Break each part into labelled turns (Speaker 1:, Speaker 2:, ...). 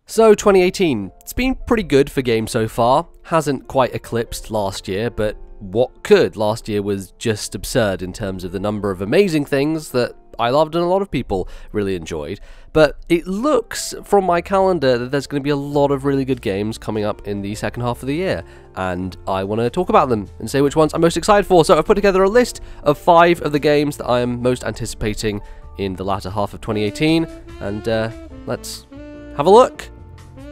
Speaker 1: So 2018, it's been pretty good for games so far. Hasn't quite eclipsed last year, but what could? Last year was just absurd in terms of the number of amazing things that I loved and a lot of people really enjoyed. But it looks from my calendar that there's going to be a lot of really good games coming up in the second half of the year, and I want to talk about them and say which ones I'm most excited for. So I've put together a list of 5 of the games that I am most anticipating in the latter half of 2018, and let's have a look.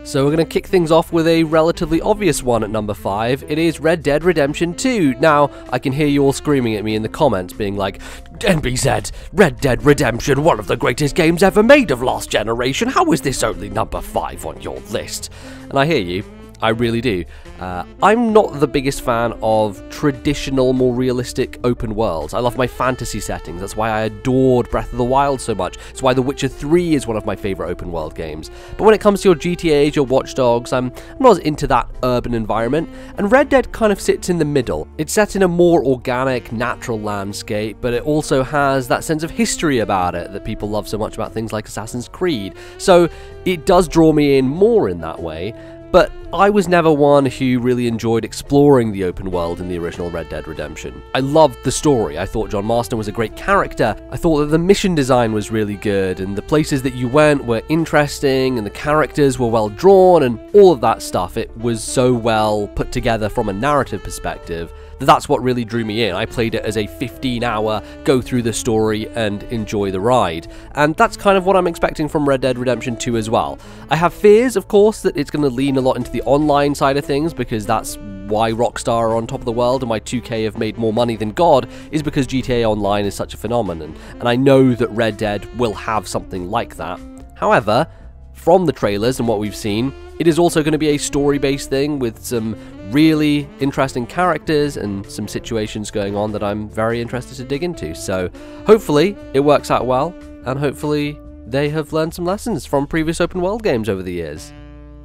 Speaker 1: So we're going to kick things off with a relatively obvious one at number 5. It is Red Dead Redemption 2. Now, I can hear you all screaming at me in the comments, being like, NBZ, Red Dead Redemption, one of the greatest games ever made of last generation. How is this only number 5 on your list? And I hear you. I really do. I'm not the biggest fan of traditional, more realistic open worlds. I love my fantasy settings. That's why I adored Breath of the Wild so much. It's why The Witcher 3 is one of my favourite open world games. But when it comes to your GTAs, your Watch Dogs, I'm not as into that urban environment. And Red Dead kind of sits in the middle. It's set in a more organic, natural landscape, but it also has that sense of history about it that people love so much about things like Assassin's Creed. So it does draw me in more in that way. But I was never one who really enjoyed exploring the open world in the original Red Dead Redemption. I loved the story. I thought John Marston was a great character. I thought that the mission design was really good, and the places that you went were interesting, and the characters were well drawn, and all of that stuff. It was so well put together from a narrative perspective that that's what really drew me in. I played it as a 15-hour go through the story and enjoy the ride. And that's kind of what I'm expecting from Red Dead Redemption 2 as well. I have fears, of course, that it's going to lean a lot into the online side of things, because that's why Rockstar are on top of the world and why 2K have made more money than God, is because GTA Online is such a phenomenon. And I know that Red Dead will have something like that. However, from the trailers and what we've seen, it is also going to be a story-based thing with some really interesting characters and some situations going on that I'm very interested to dig into. So hopefully it works out well, and hopefully they have learned some lessons from previous open world games over the years.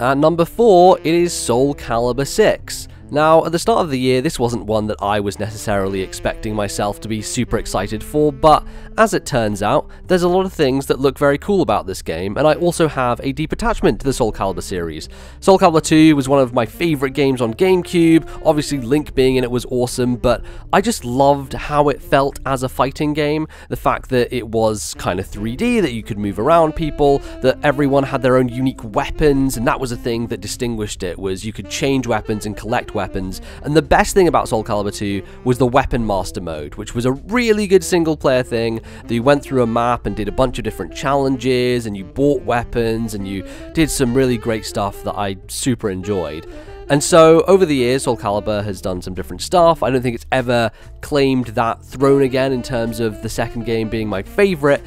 Speaker 1: At number 4, it is Soul Calibur 6. Now, at the start of the year, this wasn't one that I was necessarily expecting myself to be super excited for, but as it turns out, there's a lot of things that look very cool about this game, and I also have a deep attachment to the Soul Calibur series. Soul Calibur 2 was one of my favourite games on GameCube. Obviously, Link being in it was awesome, but I just loved how it felt as a fighting game. The fact that it was kind of 3D, that you could move around people, that everyone had their own unique weapons, and that was a thing that distinguished it, was you could change weapons and collect weapons. And the best thing about Soul Calibur 2 was the Weapon Master mode, which was a really good single player thing that you went through a map and did a bunch of different challenges, and you bought weapons, and you did some really great stuff that I super enjoyed. And so, over the years, Soul Calibur has done some different stuff. I don't think it's ever claimed that throne again in terms of the second game being my favourite,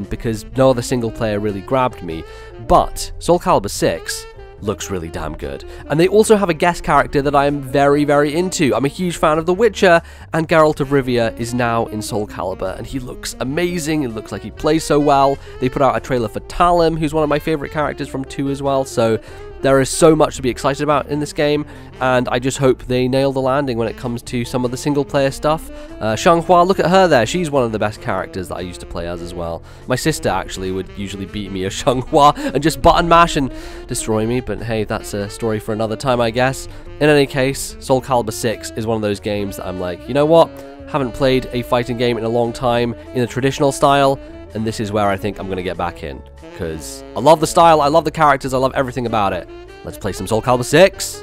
Speaker 1: because no other single player really grabbed me. But Soul Calibur 6 looks really damn good. And they also have a guest character that I am very, very into. I'm a huge fan of The Witcher, and Geralt of Rivia is now in Soul Calibur, and he looks amazing. It looks like he plays so well. They put out a trailer for Talim, who's one of my favourite characters from 2 as well, so there is so much to be excited about in this game, and I just hope they nail the landing when it comes to some of the single-player stuff. Xianghua, look at her there. She's one of the best characters that I used to play as well. My sister actually would usually beat me as Xianghua and just button mash and destroy me, but hey, that's a story for another time, I guess. In any case, Soul Calibur 6 is one of those games that I'm like, you know what? Haven't played a fighting game in a long time in a traditional style, and this is where I think I'm going to get back in. Because I love the style, I love the characters, I love everything about it. Let's play some Soul Calibur 6.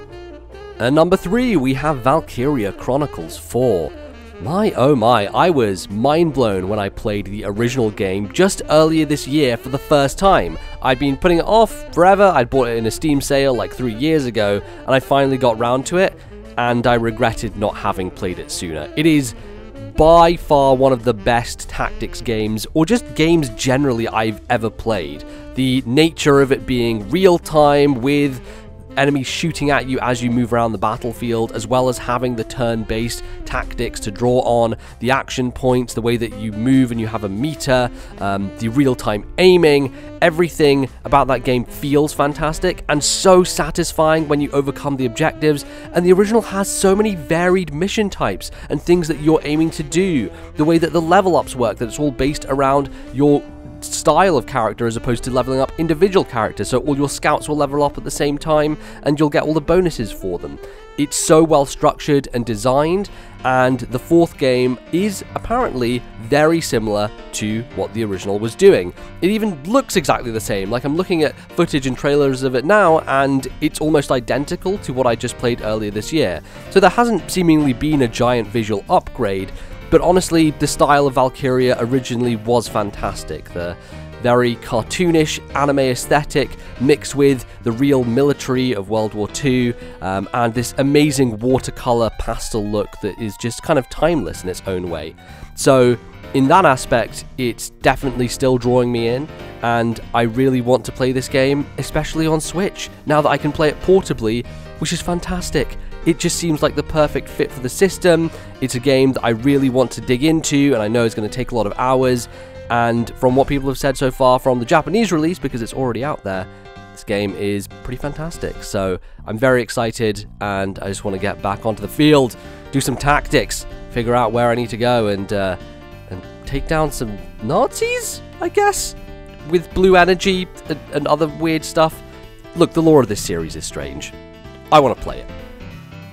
Speaker 1: And number 3, we have Valkyria Chronicles 4. My oh my, I was mind blown when I played the original game just earlier this year for the first time. I'd been putting it off forever. I'd bought it in a Steam sale like 3 years ago, and I finally got round to it, and I regretted not having played it sooner. It is by far one of the best tactics games, or just games generally, I've ever played. The nature of it being real-time with enemies shooting at you as you move around the battlefield, as well as having the turn-based tactics to draw on, the action points, the way that you move and you have a meter, the real-time aiming, everything about that game feels fantastic and so satisfying when you overcome the objectives. And the original has so many varied mission types and things that you're aiming to do, the way that the level ups work, that it's all based around your style of character as opposed to leveling up individual characters, so all your scouts will level up at the same time and you'll get all the bonuses for them. It's so well structured and designed, and the fourth game is apparently very similar to what the original was doing. It even looks exactly the same. Like, I'm looking at footage and trailers of it now, and it's almost identical to what I just played earlier this year. So there hasn't seemingly been a giant visual upgrade, but honestly, the style of Valkyria originally was fantastic. The very cartoonish anime aesthetic mixed with the real military of World War II, and this amazing watercolor pastel look that is just kind of timeless in its own way. So in that aspect, it's definitely still drawing me in, and I really want to play this game, especially on Switch, now that I can play it portably, which is fantastic. It just seems like the perfect fit for the system. It's a game that I really want to dig into, and I know it's going to take a lot of hours. And from what people have said so far from the Japanese release, because it's already out there, this game is pretty fantastic. So I'm very excited, and I just want to get back onto the field, do some tactics, figure out where I need to go, and take down some Nazis, I guess, with blue energy and other weird stuff. Look, the lore of this series is strange. I want to play it.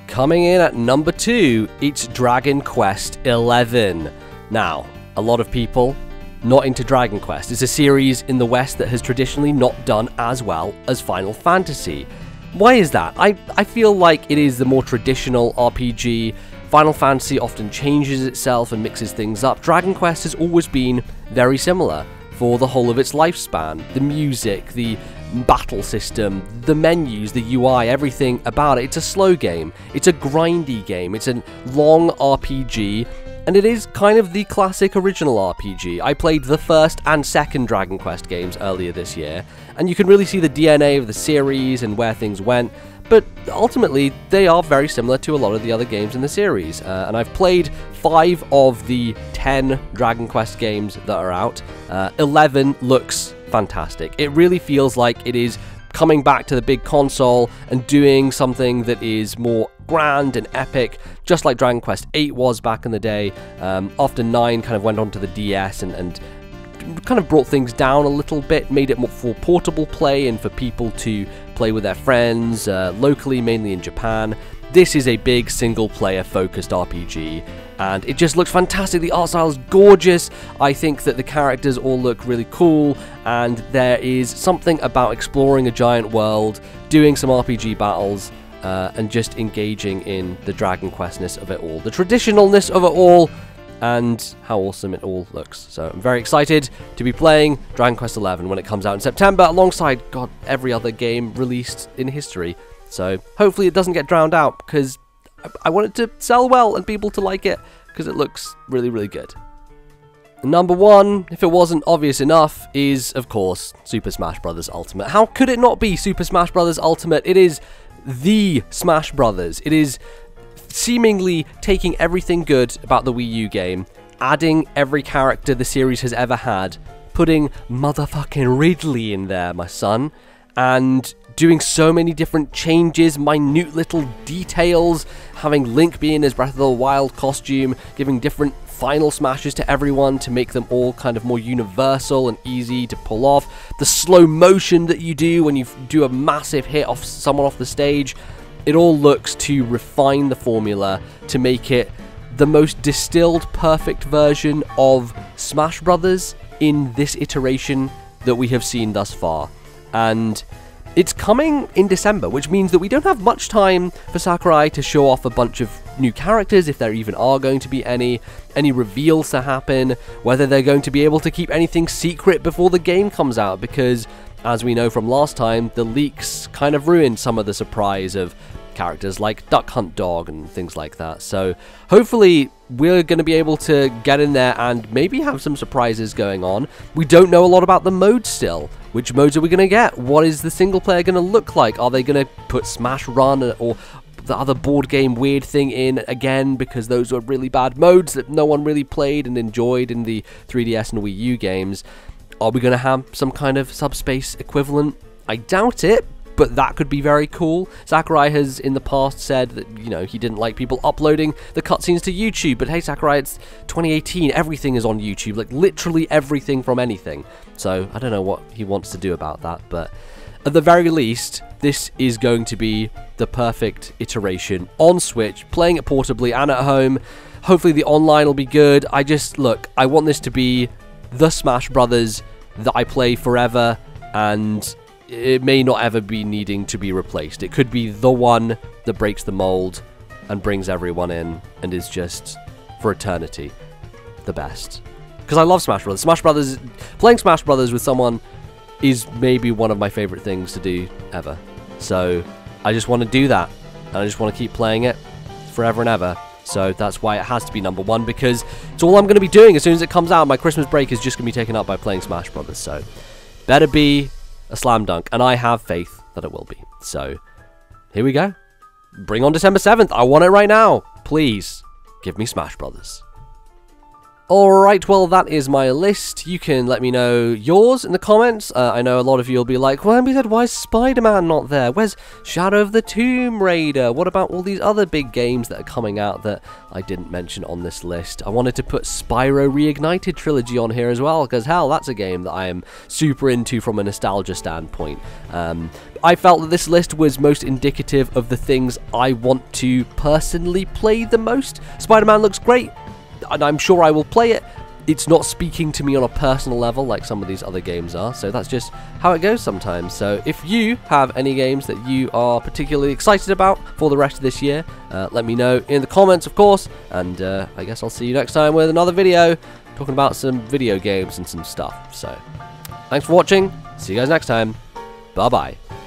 Speaker 1: Coming in at number 2, it's Dragon Quest XI. Now, a lot of people not into Dragon Quest. It's a series in the West that has traditionally not done as well as Final Fantasy. Why is that? I feel like it is the more traditional RPG. Final Fantasy often changes itself and mixes things up. Dragon Quest has always been very similar for the whole of its lifespan. The music, the battle system, the menus, the UI, everything about it. It's a slow game. It's a grindy game. It's a long RPG. And it is kind of the classic original RPG. I played the first and second Dragon Quest games earlier this year, and you can really see the DNA of the series and where things went, but ultimately they are very similar to a lot of the other games in the series. And I've played 5 of the 10 Dragon Quest games that are out. 11 looks fantastic. It really feels like it is coming back to the big console and doing something that is more grand and epic, just like Dragon Quest VIII was back in the day. After 9 kind of went on to the DS and kind of brought things down a little bit, made it more for portable play and for people to play with their friends, locally, mainly in Japan. This is a big single-player focused RPG, and it just looks fantastic. The art style is gorgeous. I think that the characters all look really cool, and there is something about exploring a giant world, doing some RPG battles, and just engaging in the Dragon Quest-ness of it all, the traditionalness of it all, and how awesome it all looks. So I'm very excited to be playing Dragon Quest XI when it comes out in September, alongside, God, every other game released in history. So hopefully it doesn't get drowned out, because I want it to sell well and people to like it, because it looks really, really good. Number 1, if it wasn't obvious enough, is, of course, Super Smash Bros. Ultimate. How could it not be Super Smash Bros. Ultimate? It is the Smash Brothers. It is seemingly taking everything good about the Wii U game, adding every character the series has ever had, putting motherfucking Ridley in there, my son, and doing so many different changes, minute little details, having Link be in his Breath of the Wild costume, giving different final smashes to everyone to make them all kind of more universal and easy to pull off. The slow motion that you do when you do a massive hit off someone off the stage. It all looks to refine the formula to make it the most distilled, perfect version of Smash Brothers in this iteration that we have seen thus far. And it's coming in December, which means that we don't have much time for Sakurai to show off a bunch of new characters, if there even are going to be any reveals to happen, whether they're going to be able to keep anything secret before the game comes out, because as we know from last time, the leaks kind of ruined some of the surprise of characters like Duck Hunt Dog and things like that. So hopefully we're going to be able to get in there and maybe have some surprises going on. We don't know a lot about the modes still. Which modes are we going to get? What is the single player going to look like? Are they going to put Smash Run or the other board game weird thing in again, because those were really bad modes that no one really played and enjoyed in the 3DS and Wii U games? Are we going to have some kind of subspace equivalent? I doubt it, but that could be very cool. Sakurai has in the past said that, you know, he didn't like people uploading the cutscenes to YouTube, but hey Sakurai, it's 2018, everything is on YouTube, like literally everything from anything. So I don't know what he wants to do about that, but at the very least, this is going to be the perfect iteration on Switch, playing it portably and at home. Hopefully the online will be good. I want this to be the Smash Brothers that I play forever, and it may not ever be needing to be replaced. It could be the one that breaks the mold and brings everyone in and is just, for eternity, the best. Because I love Smash Brothers. Playing Smash Brothers with someone is maybe one of my favorite things to do ever. So I just want to do that, and I just want to keep playing it forever and ever. So that's why it has to be number one, because it's all I'm going to be doing as soon as it comes out. My Christmas break is just going to be taken up by playing Smash Brothers. So better be a slam dunk, and I have faith that it will be. So here we go. Bring on December 7th. I want it right now. Please give me Smash Brothers. Alright, well, that is my list. You can let me know yours in the comments. I know a lot of you will be like, well, why is Spider-Man not there? Where's Shadow of the Tomb Raider? What about all these other big games that are coming out that I didn't mention on this list? I wanted to put Spyro Reignited Trilogy on here as well, because, hell, that's a game that I am super into from a nostalgia standpoint. I felt that this list was most indicative of the things I want to personally play the most. Spider-Man looks great, and I'm sure I will play it. It's not speaking to me on a personal level like some of these other games are, so that's just how it goes sometimes. So if you have any games that you are particularly excited about for the rest of this year, let me know in the comments, of course, and I guess I'll see you next time with another video talking about some video games and some stuff. So thanks for watching, see you guys next time, bye bye.